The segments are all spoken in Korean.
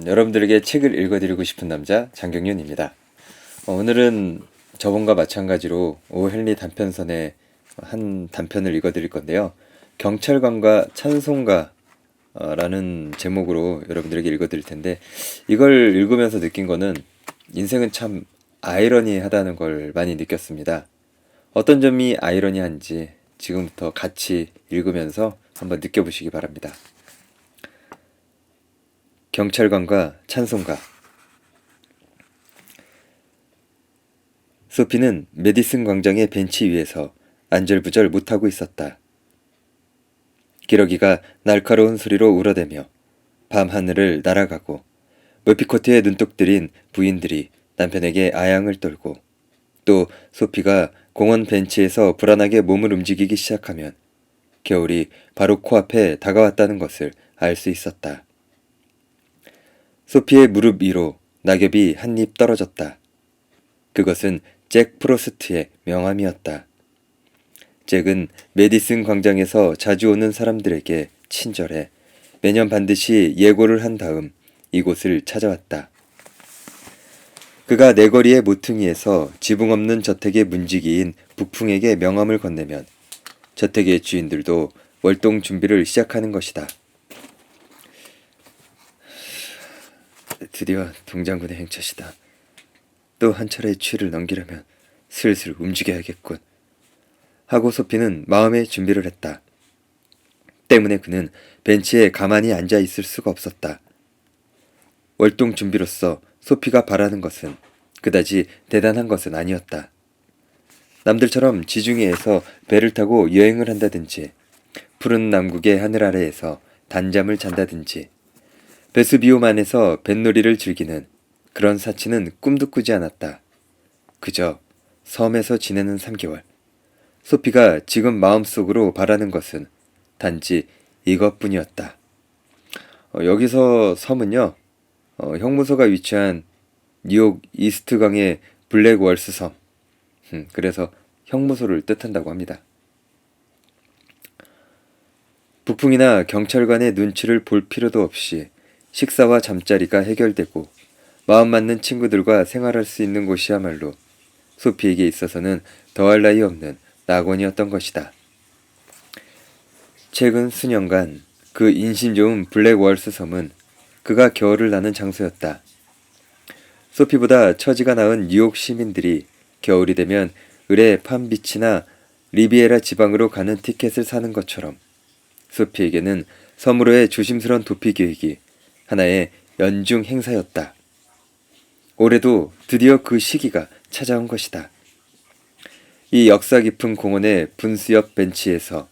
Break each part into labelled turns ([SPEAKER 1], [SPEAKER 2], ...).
[SPEAKER 1] 여러분들에게 책을 읽어드리고 싶은 남자 장경윤입니다. 오늘은 저번과 마찬가지로 오헨리 단편선의 한 단편을 읽어드릴 건데요. 경찰관과 찬송가라는 제목으로 여러분들에게 읽어드릴 텐데, 이걸 읽으면서 느낀 거는 인생은 참 아이러니하다는 걸 많이 느꼈습니다. 어떤 점이 아이러니한지 지금부터 같이 읽으면서 한번 느껴보시기 바랍니다. 경찰관과 찬송가. 소피는 메디슨 광장의 벤치 위에서 안절부절 못하고 있었다. 기러기가 날카로운 소리로 울어대며 밤하늘을 날아가고 머피코트에 눈독 들인 부인들이 남편에게 아양을 떨고, 또 소피가 공원 벤치에서 불안하게 몸을 움직이기 시작하면 겨울이 바로 코앞에 다가왔다는 것을 알 수 있었다. 소피의 무릎 위로 낙엽이 한 입 떨어졌다. 그것은 잭 프로스트의 명함이었다. 잭은 메디슨 광장에서 자주 오는 사람들에게 친절해 매년 반드시 예고를 한 다음 이곳을 찾아왔다. 그가 내거리의 모퉁이에서 지붕 없는 저택의 문지기인 북풍에게 명함을 건네면 저택의 주인들도 월동 준비를 시작하는 것이다. 드디어 동장군의 행차시다. 또 한 차례의 추위를 넘기려면 슬슬 움직여야겠군. 하고 소피는 마음의 준비를 했다. 때문에 그는 벤치에 가만히 앉아 있을 수가 없었다. 월동 준비로서 소피가 바라는 것은 그다지 대단한 것은 아니었다. 남들처럼 지중해에서 배를 타고 여행을 한다든지, 푸른 남극의 하늘 아래에서 단잠을 잔다든지, 베스비오만에서 뱃놀이를 즐기는 그런 사치는 꿈도 꾸지 않았다. 그저 섬에서 지내는 3개월. 소피가 지금 마음속으로 바라는 것은 단지 이것뿐이었다. 여기서 섬은요, 형무소가 위치한 뉴욕 이스트강의 블랙월스 섬. 그래서 형무소를 뜻한다고 합니다. 북풍이나 경찰관의 눈치를 볼 필요도 없이 식사와 잠자리가 해결되고 마음 맞는 친구들과 생활할 수 있는 곳이야말로 소피에게 있어서는 더할 나위 없는 낙원이었던 것이다. 최근 수년간 그 인심 좋은 블랙월스 섬은 그가 겨울을 나는 장소였다. 소피보다 처지가 나은 뉴욕 시민들이 겨울이 되면 을의 팜비치나 리비에라 지방으로 가는 티켓을 사는 것처럼 소피에게는 섬으로의 조심스런 도피 계획이 하나의 연중 행사였다. 올해도 드디어 그 시기가 찾아온 것이다. 이 역사 깊은 공원의 분수 옆 벤치에서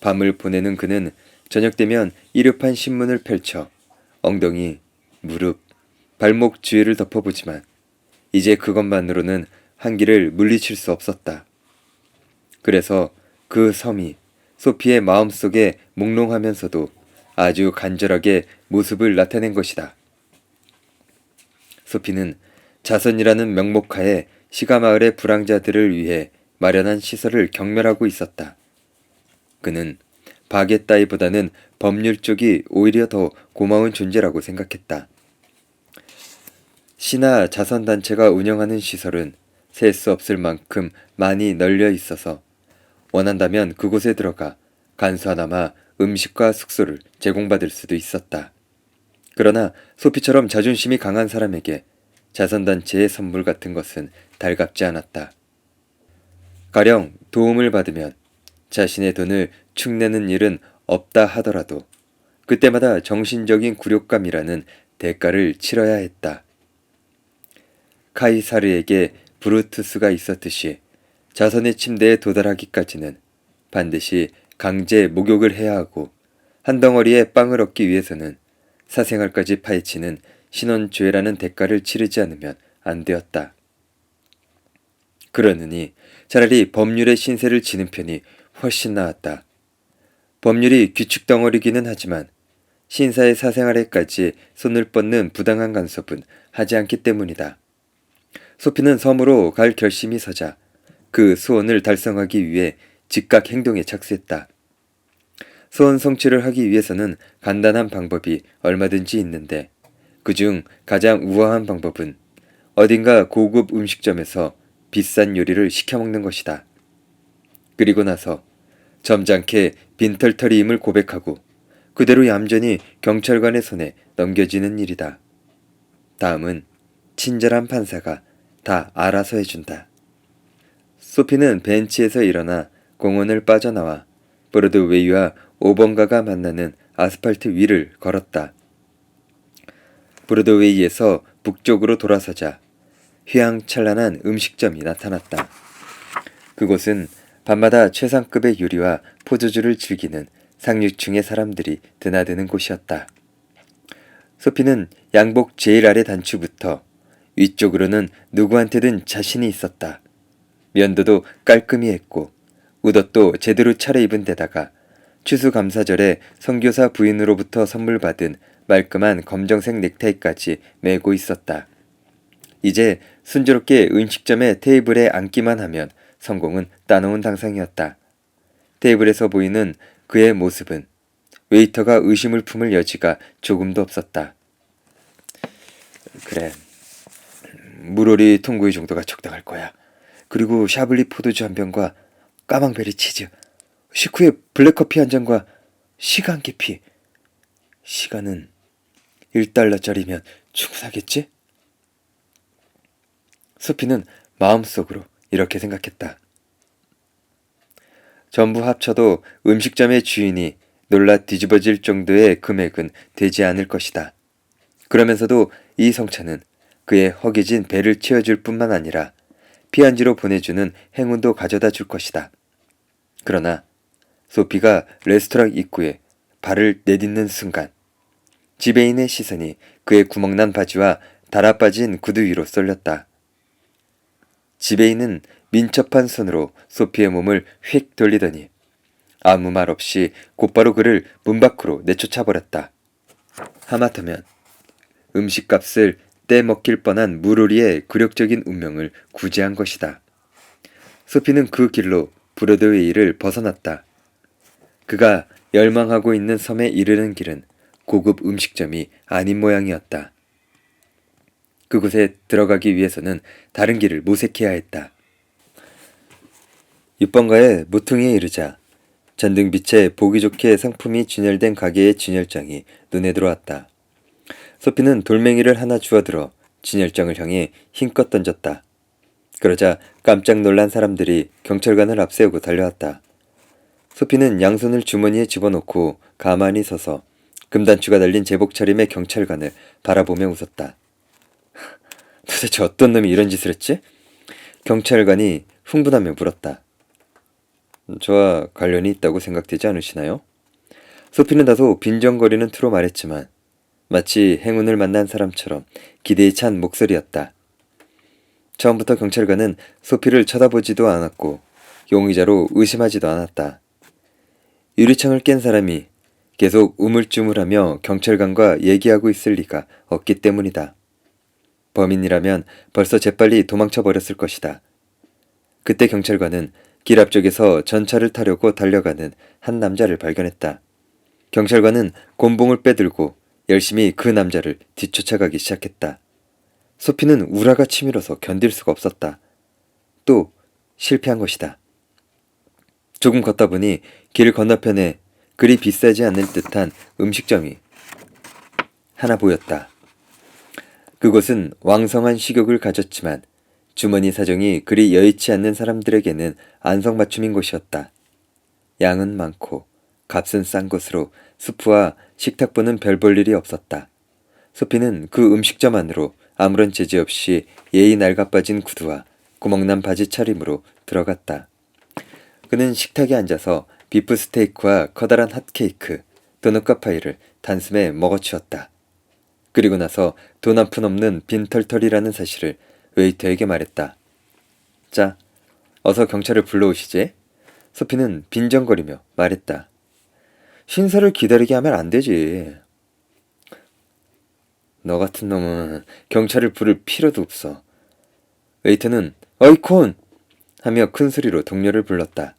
[SPEAKER 1] 밤을 보내는 그는 저녁 되면 일요판 신문을 펼쳐 엉덩이, 무릎, 발목 주위를 덮어보지만 이제 그것만으로는 한기를 물리칠 수 없었다. 그래서 그 섬이 소피의 마음속에 몽롱하면서도 아주 간절하게 모습을 나타낸 것이다. 소피는 자선이라는 명목하에 시가마을의 불황자들을 위해 마련한 시설을 경멸하고 있었다. 그는 박애 따위보다는 법률 쪽이 오히려 더 고마운 존재라고 생각했다. 시나 자선단체가 운영하는 시설은 셀 수 없을 만큼 많이 널려 있어서 원한다면 그곳에 들어가 간수하나마 음식과 숙소를 제공받을 수도 있었다. 그러나 소피처럼 자존심이 강한 사람에게 자선단체의 선물 같은 것은 달갑지 않았다. 가령 도움을 받으면 자신의 돈을 축내는 일은 없다 하더라도 그때마다 정신적인 굴욕감이라는 대가를 치러야 했다. 카이사르에게 브루투스가 있었듯이 자선의 침대에 도달하기까지는 반드시 강제 목욕을 해야 하고 한 덩어리의 빵을 얻기 위해서는 사생활까지 파헤치는 신원죄라는 대가를 치르지 않으면 안 되었다. 그러느니 차라리 법률의 신세를 지는 편이 훨씬 나았다. 법률이 규칙덩어리기는 하지만 신사의 사생활에까지 손을 뻗는 부당한 간섭은 하지 않기 때문이다. 소피는 섬으로 갈 결심이 서자 그 소원을 달성하기 위해 즉각 행동에 착수했다. 소원 성취를 하기 위해서는 간단한 방법이 얼마든지 있는데 그중 가장 우아한 방법은 어딘가 고급 음식점에서 비싼 요리를 시켜 먹는 것이다. 그리고 나서 점잖게 빈털터리임을 고백하고 그대로 얌전히 경찰관의 손에 넘겨지는 일이다. 다음은 친절한 판사가 다 알아서 해준다. 소피는 벤치에서 일어나 공원을 빠져나와 브로드웨이와 5번가가 만나는 아스팔트 위를 걸었다. 브로드웨이에서 북쪽으로 돌아서자 휘황찬란한 음식점이 나타났다. 그곳은 밤마다 최상급의 요리와 포도주를 즐기는 상류층의 사람들이 드나드는 곳이었다. 소피는 양복 제일 아래 단추부터 위쪽으로는 누구한테든 자신이 있었다. 면도도 깔끔히 했고 웃옷도 제대로 차려입은 데다가 추수감사절에 선교사 부인으로부터 선물 받은 말끔한 검정색 넥타이까지 메고 있었다. 이제 순조롭게 음식점의 테이블에 앉기만 하면 성공은 따놓은 당상이었다. 테이블에서 보이는 그의 모습은 웨이터가 의심을 품을 여지가 조금도 없었다. 그래, 물오리 통구이 정도가 적당할 거야. 그리고 샤블리 포도주 한 병과 까망베리 치즈, 식후에 블랙커피 한 잔과 시간 계피. 시간은 1달러짜리면 충분하겠지? 소피는 마음속으로 이렇게 생각했다. 전부 합쳐도 음식점의 주인이 놀라 뒤집어질 정도의 금액은 되지 않을 것이다. 그러면서도 이 성차는 그의 허기진 배를 채워줄 뿐만 아니라 피안지로 보내주는 행운도 가져다 줄 것이다. 그러나 소피가 레스토랑 입구에 발을 내딛는 순간 지배인의 시선이 그의 구멍난 바지와 달아빠진 구두 위로 쏠렸다. 지배인은 민첩한 손으로 소피의 몸을 휙 돌리더니 아무 말 없이 곧바로 그를 문 밖으로 내쫓아버렸다. 하마터면 음식값을 떼먹힐 뻔한 물오리의 굴욕적인 운명을 구제한 것이다. 소피는 그 길로 브로드웨이를 벗어났다. 그가 열망하고 있는 섬에 이르는 길은 고급 음식점이 아닌 모양이었다. 그곳에 들어가기 위해서는 다른 길을 모색해야 했다. 6번가의 모퉁이에 이르자 전등빛에 보기 좋게 상품이 진열된 가게의 진열장이 눈에 들어왔다. 소피는 돌멩이를 하나 주워들어 진열장을 향해 힘껏 던졌다. 그러자 깜짝 놀란 사람들이 경찰관을 앞세우고 달려왔다. 소피는 양손을 주머니에 집어넣고 가만히 서서 금단추가 달린 제복 차림의 경찰관을 바라보며 웃었다. 도대체 어떤 놈이 이런 짓을 했지? 경찰관이 흥분하며 물었다. 저와 관련이 있다고 생각되지 않으시나요? 소피는 다소 빈정거리는 투로 말했지만 마치 행운을 만난 사람처럼 기대에 찬 목소리였다. 처음부터 경찰관은 소피를 쳐다보지도 않았고 용의자로 의심하지도 않았다. 유리창을 깬 사람이 계속 우물쭈물하며 경찰관과 얘기하고 있을 리가 없기 때문이다. 범인이라면 벌써 재빨리 도망쳐 버렸을 것이다. 그때 경찰관은 길 앞쪽에서 전차를 타려고 달려가는 한 남자를 발견했다. 경찰관은 곤봉을 빼들고 열심히 그 남자를 뒤쫓아가기 시작했다. 소피는 우라가 치밀어서 견딜 수가 없었다. 또 실패한 것이다. 조금 걷다 보니 길 건너편에 그리 비싸지 않을 듯한 음식점이 하나 보였다. 그곳은 왕성한 식욕을 가졌지만 주머니 사정이 그리 여의치 않는 사람들에게는 안성맞춤인 곳이었다. 양은 많고 값은 싼 것으로 수프와 식탁보는 별 볼 일이 없었다. 소피는 그 음식점 안으로 아무런 제지 없이 예의 낡아빠진 구두와 구멍난 바지 차림으로 들어갔다. 그는 식탁에 앉아서 비프 스테이크와 커다란 핫케이크, 도넛과 파이를 단숨에 먹어치웠다. 그리고 나서 돈 한 푼 없는 빈털털이라는 사실을 웨이터에게 말했다. 자, 어서 경찰을 불러오시지. 소피는 빈정거리며 말했다. 신사를 기다리게 하면 안 되지. 너 같은 놈은 경찰을 부를 필요도 없어. 웨이터는 어이콘! 하며 큰 소리로 동료를 불렀다.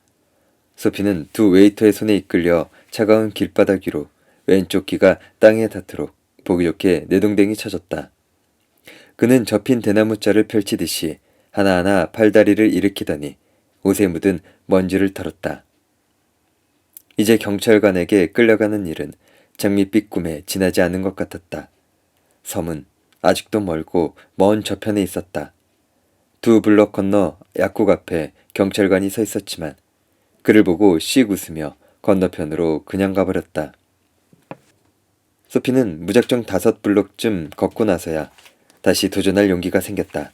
[SPEAKER 1] 소피는 두 웨이터의 손에 이끌려 차가운 길바닥 위로 왼쪽 귀가 땅에 닿도록 보기 좋게 내동댕이 쳐줬다. 그는 접힌 대나무자를 펼치듯이 하나하나 팔다리를 일으키더니 옷에 묻은 먼지를 털었다. 이제 경찰관에게 끌려가는 일은 장밋빛 꿈에 지나지 않은 것 같았다. 섬은 아직도 멀고 먼 저편에 있었다. 2 블럭 건너 약국 앞에 경찰관이 서 있었지만 그를 보고 씩 웃으며 건너편으로 그냥 가버렸다. 소피는 무작정 5 블럭쯤 걷고 나서야 다시 도전할 용기가 생겼다.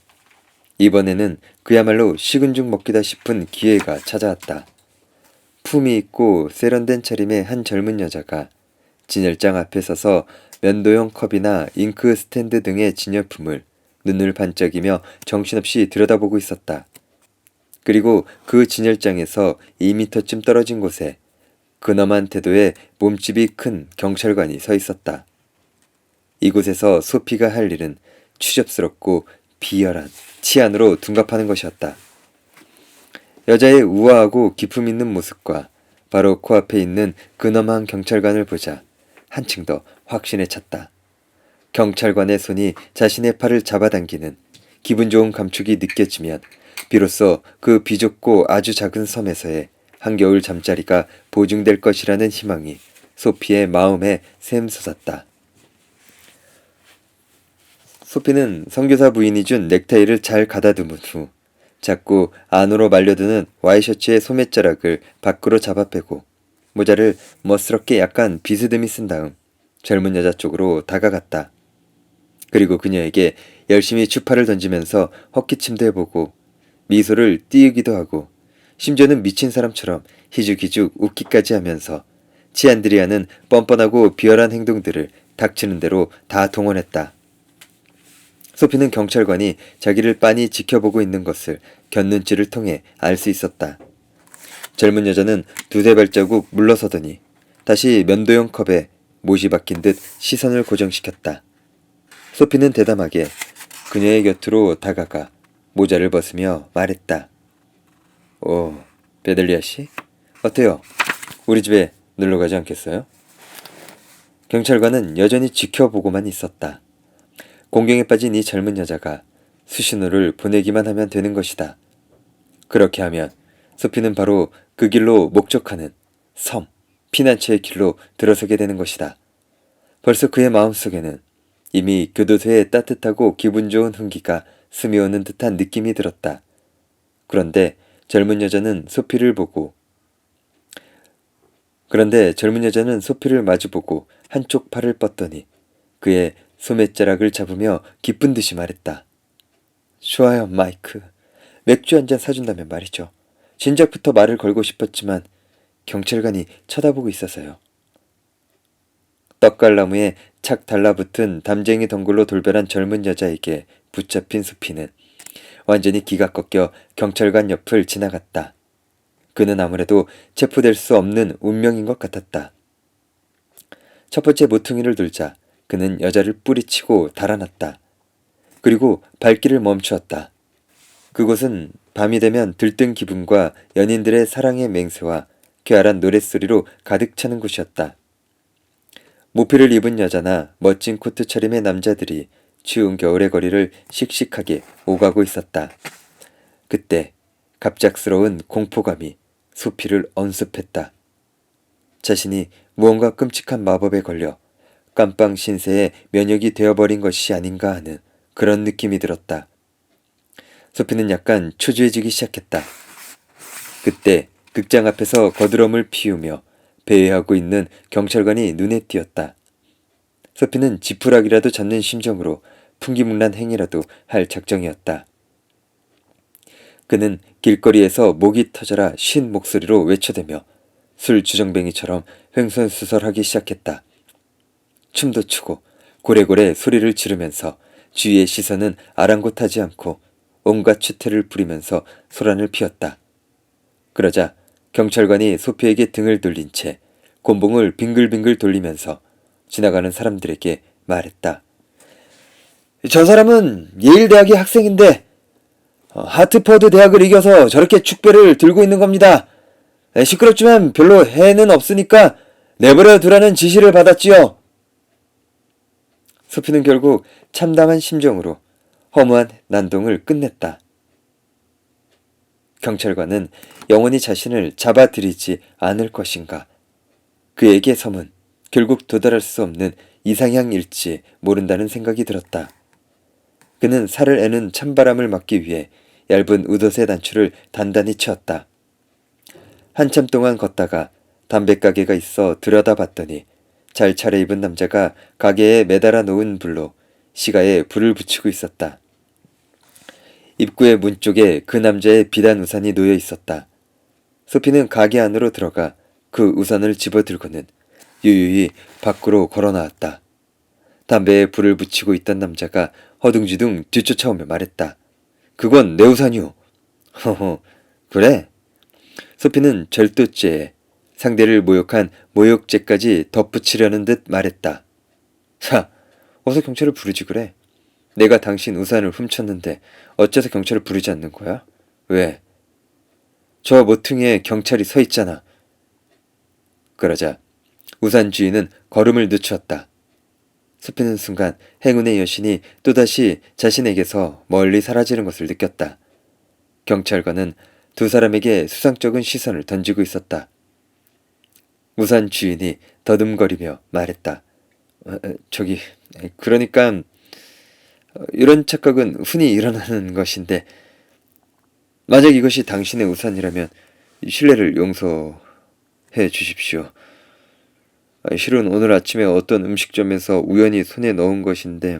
[SPEAKER 1] 이번에는 그야말로 식은 죽 먹기다 싶은 기회가 찾아왔다. 품이 있고 세련된 차림의 한 젊은 여자가 진열장 앞에 서서 면도용 컵이나 잉크 스탠드 등의 진열품을 눈을 반짝이며 정신없이 들여다보고 있었다. 그리고 그 진열장에서 2미터쯤 떨어진 곳에 근엄한 태도의 몸집이 큰 경찰관이 서 있었다. 이곳에서 소피가 할 일은 추접스럽고 비열한 치안으로 둔갑하는 것이었다. 여자의 우아하고 기품 있는 모습과 바로 코앞에 있는 근엄한 경찰관을 보자 한층 더 확신에 찼다. 경찰관의 손이 자신의 팔을 잡아당기는 기분 좋은 감촉이 느껴지면 비로소 그 비좁고 아주 작은 섬에서의 한겨울 잠자리가 보증될 것이라는 희망이 소피의 마음에 샘솟았다. 소피는 선교사 부인이 준 넥타이를 잘 가다듬은 후 자꾸 안으로 말려드는 와이셔츠의 소매자락을 밖으로 잡아 빼고 모자를 멋스럽게 약간 비스듬히 쓴 다음 젊은 여자 쪽으로 다가갔다. 그리고 그녀에게 열심히 추파를 던지면서 헛기침도 해보고 미소를 띄우기도 하고 심지어는 미친 사람처럼 희죽희죽 웃기까지 하면서 치안들이 하는 뻔뻔하고 비열한 행동들을 닥치는 대로 다 동원했다. 소피는 경찰관이 자기를 빤히 지켜보고 있는 것을 곁눈질을 통해 알 수 있었다. 젊은 여자는 2세 발자국 물러서더니 다시 면도용 컵에 못이 박힌 듯 시선을 고정시켰다. 소피는 대담하게 그녀의 곁으로 다가가 모자를 벗으며 말했다. 오, 베들리아 씨? 어때요? 우리 집에 놀러 가지 않겠어요? 경찰관은 여전히 지켜보고만 있었다. 공경에 빠진 이 젊은 여자가 수신호를 보내기만 하면 되는 것이다. 그렇게 하면 소피는 바로 그 길로 목적하는 섬, 피난처의 길로 들어서게 되는 것이다. 벌써 그의 마음속에는 이미 교도소의 따뜻하고 기분 좋은 흥기가 스며오는 듯한 느낌이 들었다. 그런데 젊은 여자는 소피를 마주보고 한쪽 팔을 뻗더니 그의 소매자락을 잡으며 기쁜 듯이 말했다. 좋아요, 마이크. 맥주 한 잔 사준다면 말이죠. 진작부터 말을 걸고 싶었지만 경찰관이 쳐다보고 있어서요. 떡갈나무에 착 달라붙은 담쟁이 덩굴로 돌변한 젊은 여자에게 붙잡힌 소피는 완전히 기가 꺾여 경찰관 옆을 지나갔다. 그는 아무래도 체포될 수 없는 운명인 것 같았다. 첫 번째 모퉁이를 돌자 그는 여자를 뿌리치고 달아났다. 그리고 발길을 멈추었다. 그곳은 밤이 되면 들뜬 기분과 연인들의 사랑의 맹세와 쾌활한 노랫소리로 가득 차는 곳이었다. 모피를 입은 여자나 멋진 코트 차림의 남자들이 추운 겨울의 거리를 씩씩하게 오가고 있었다. 그때 갑작스러운 공포감이 소피를 언습했다. 자신이 무언가 끔찍한 마법에 걸려 깜빵 신세의 면역이 되어버린 것이 아닌가 하는 그런 느낌이 들었다. 소피는 약간 초조해지기 시작했다. 그때 극장 앞에서 거드럼을 피우며 배회하고 있는 경찰관이 눈에 띄었다. 소피는 지푸라기라도 잡는 심정으로 풍기문란 행위라도 할 작정이었다. 그는 길거리에서 목이 터져라 쉰 목소리로 외쳐대며 술 주정뱅이처럼 횡설수설하기 시작했다. 춤도 추고 고래고래 소리를 지르면서 주위의 시선은 아랑곳하지 않고 온갖 추태를 부리면서 소란을 피웠다. 그러자 경찰관이 소피에게 등을 돌린 채 곤봉을 빙글빙글 돌리면서 지나가는 사람들에게 말했다. 저 사람은 예일대학의 학생인데 하트퍼드 대학을 이겨서 저렇게 축배를 들고 있는 겁니다. 시끄럽지만 별로 해는 없으니까 내버려 두라는 지시를 받았지요. 소피는 결국 참담한 심정으로 허무한 난동을 끝냈다. 경찰관은 영원히 자신을 잡아들이지 않을 것인가. 그에게 섬은 결국 도달할 수 없는 이상향일지 모른다는 생각이 들었다. 그는 살을 애는 찬바람을 막기 위해 얇은 웃옷의 단추를 단단히 채웠다. 한참 동안 걷다가 담배가게가 있어 들여다봤더니 잘 차려입은 남자가 가게에 매달아 놓은 불로 시가에 불을 붙이고 있었다. 입구의 문 쪽에 그 남자의 비단 우산이 놓여 있었다. 소피는 가게 안으로 들어가 그 우산을 집어들고는 유유히 밖으로 걸어 나왔다. 담배에 불을 붙이고 있던 남자가 허둥지둥 뒤쫓아오며 말했다. 그건 내 우산이오. 허허, 그래? 소피는 절도죄에 상대를 모욕한 모욕죄까지 덧붙이려는 듯 말했다. 자, 어서 경찰을 부르지 그래. 내가 당신 우산을 훔쳤는데 어째서 경찰을 부르지 않는 거야? 왜? 저 모퉁이에 경찰이 서 있잖아. 그러자 우산 주인은 걸음을 늦추었다. 소피는 순간 행운의 여신이 또다시 자신에게서 멀리 사라지는 것을 느꼈다. 경찰관은 두 사람에게 수상쩍은 시선을 던지고 있었다. 우산 주인이 더듬거리며 말했다. 저기, 그러니까 이런 착각은 흔히 일어나는 것인데 만약 이것이 당신의 우산이라면 실례를 용서해 주십시오. 실은 오늘 아침에 어떤 음식점에서 우연히 손에 넣은 것인데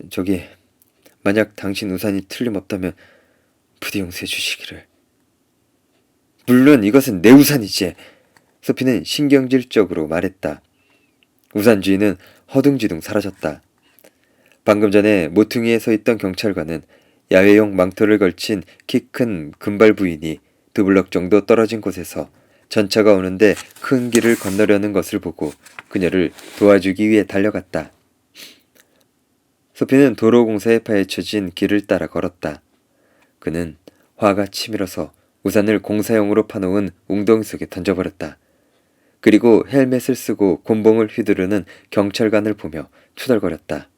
[SPEAKER 1] 저기 만약 당신 우산이 틀림없다면 부디 용서해 주시기를. 물론 이것은 내 우산이지. 소피는 신경질적으로 말했다. 우산 주인은 허둥지둥 사라졌다. 방금 전에 모퉁이에 서 있던 경찰관은 야외용 망토를 걸친 키 큰 금발 부인이 두 블럭 정도 떨어진 곳에서 전차가 오는데 큰 길을 건너려는 것을 보고 그녀를 도와주기 위해 달려갔다. 소피는 도로공사에 파헤쳐진 길을 따라 걸었다. 그는 화가 치밀어서 우산을 공사용으로 파놓은 웅덩이 속에 던져버렸다. 그리고 헬멧을 쓰고 곤봉을 휘두르는 경찰관을 보며 투덜거렸다.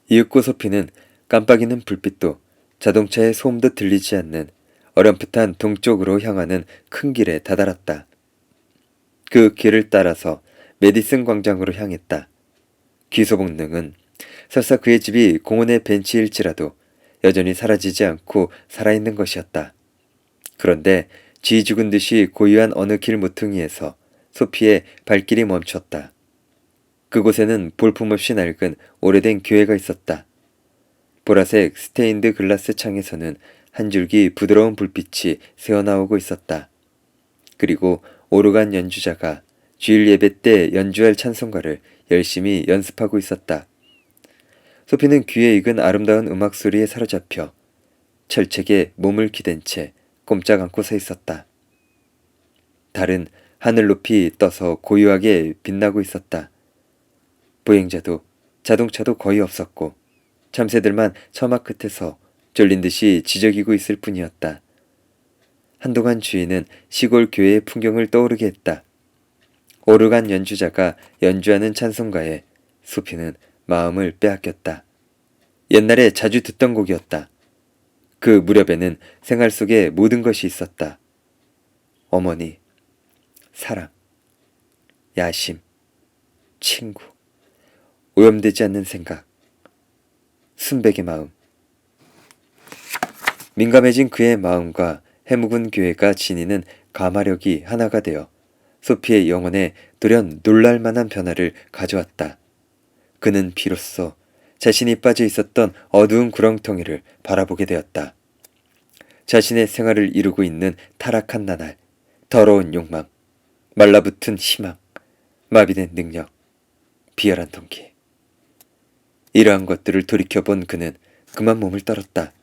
[SPEAKER 1] 이윽고 소피는 깜빡이는 불빛도 자동차의 소음도 들리지 않는 어렴풋한 동쪽으로 향하는 큰 길에 다다랐다. 그 길을 따라서 메디슨 광장으로 향했다. 귀소 본능은 설사 그의 집이 공원의 벤치일지라도 여전히 사라지지 않고 살아있는 것이었다. 그런데 쥐 죽은 듯이 고요한 어느 길 모퉁이에서 소피의 발길이 멈췄다. 그곳에는 볼품없이 낡은 오래된 교회가 있었다. 보라색 스테인드 글라스 창에서는 한 줄기 부드러운 불빛이 새어나오고 있었다. 그리고 오르간 연주자가 주일 예배 때 연주할 찬송가를 열심히 연습하고 있었다. 소피는 귀에 익은 아름다운 음악 소리에 사로잡혀 철책에 몸을 기댄 채 꼼짝 않고 서 있었다. 달은 하늘 높이 떠서 고요하게 빛나고 있었다. 보행자도 자동차도 거의 없었고 참새들만 처막 끝에서 쫄린 듯이 지저귀고 있을 뿐이었다. 한동안 주인은 시골 교회의 풍경을 떠오르게 했다. 오르간 연주자가 연주하는 찬송가에 소피는 마음을 빼앗겼다. 옛날에 자주 듣던 곡이었다. 그 무렵에는 생활 속에 모든 것이 있었다. 어머니, 사랑, 야심, 친구, 오염되지 않는 생각, 순백의 마음. 민감해진 그의 마음과 해묵은 교회가 지니는 가마력이 하나가 되어 소피의 영혼에 돌연 놀랄만한 변화를 가져왔다. 그는 비로소 자신이 빠져 있었던 어두운 구렁텅이를 바라보게 되었다. 자신의 생활을 이루고 있는 타락한 나날, 더러운 욕망, 말라붙은 희망, 마비된 능력, 비열한 동기. 이러한 것들을 돌이켜본 그는 그만 몸을 떨었다.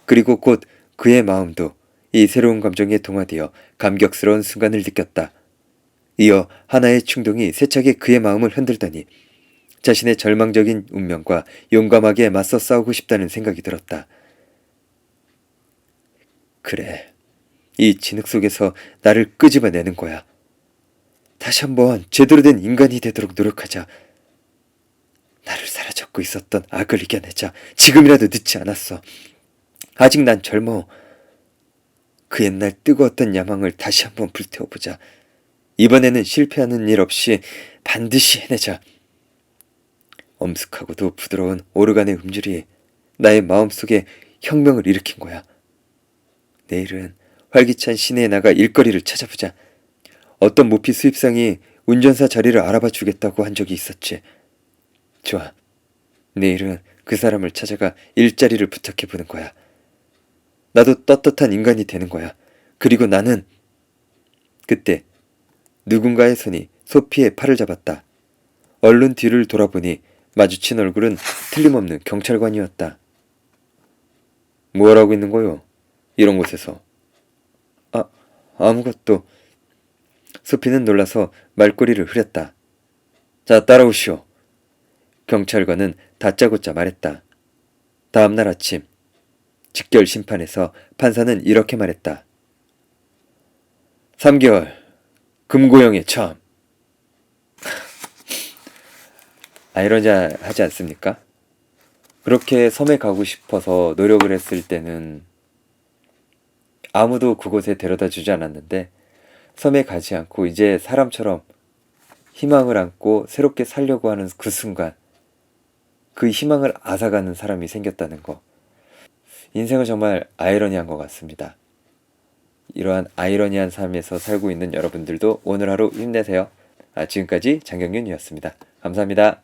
[SPEAKER 1] 그리고 곧 그의 마음도 이 새로운 감정에 동화되어 감격스러운 순간을 느꼈다. 이어 하나의 충동이 세차게 그의 마음을 흔들더니 자신의 절망적인 운명과 용감하게 맞서 싸우고 싶다는 생각이 들었다. 그래, 이 진흙 속에서 나를 끄집어내는 거야. 다시 한번 제대로 된 인간이 되도록 노력하자. 갖고 있었던 악을 이겨내자. 지금이라도 늦지 않았어. 아직 난 젊어. 그 옛날 뜨거웠던 야망을 다시 한번 불태워보자. 이번에는 실패하는 일 없이 반드시 해내자. 엄숙하고도 부드러운 오르간의 음줄이 나의 마음속에 혁명을 일으킨 거야. 내일은 활기찬 시내에 나가 일거리를 찾아보자. 어떤 모피 수입상이 운전사 자리를 알아봐 주겠다고 한 적이 있었지. 좋아. 내일은 그 사람을 찾아가 일자리를 부탁해보는 거야. 나도 떳떳한 인간이 되는 거야. 그리고 나는... 그때 누군가의 손이 소피의 팔을 잡았다. 얼른 뒤를 돌아보니 마주친 얼굴은 틀림없는 경찰관이었다. 뭘 하고 있는 거요? 이런 곳에서. 아무것도. 소피는 놀라서 말꼬리를 흐렸다. 자, 따라오시오. 경찰관은 다짜고짜 말했다. 다음날 아침 직결 심판에서 판사는 이렇게 말했다. 3개월 금고형에 처함. 아이러니하지 않습니까? 그렇게 섬에 가고 싶어서 노력을 했을 때는 아무도 그곳에 데려다 주지 않았는데 섬에 가지 않고 이제 사람처럼 희망을 안고 새롭게 살려고 하는 그 순간 그 희망을 앗아가는 사람이 생겼다는 거. 인생은 정말 아이러니한 것 같습니다. 이러한 아이러니한 삶에서 살고 있는 여러분들도 오늘 하루 힘내세요. 지금까지 장경윤이었습니다. 감사합니다.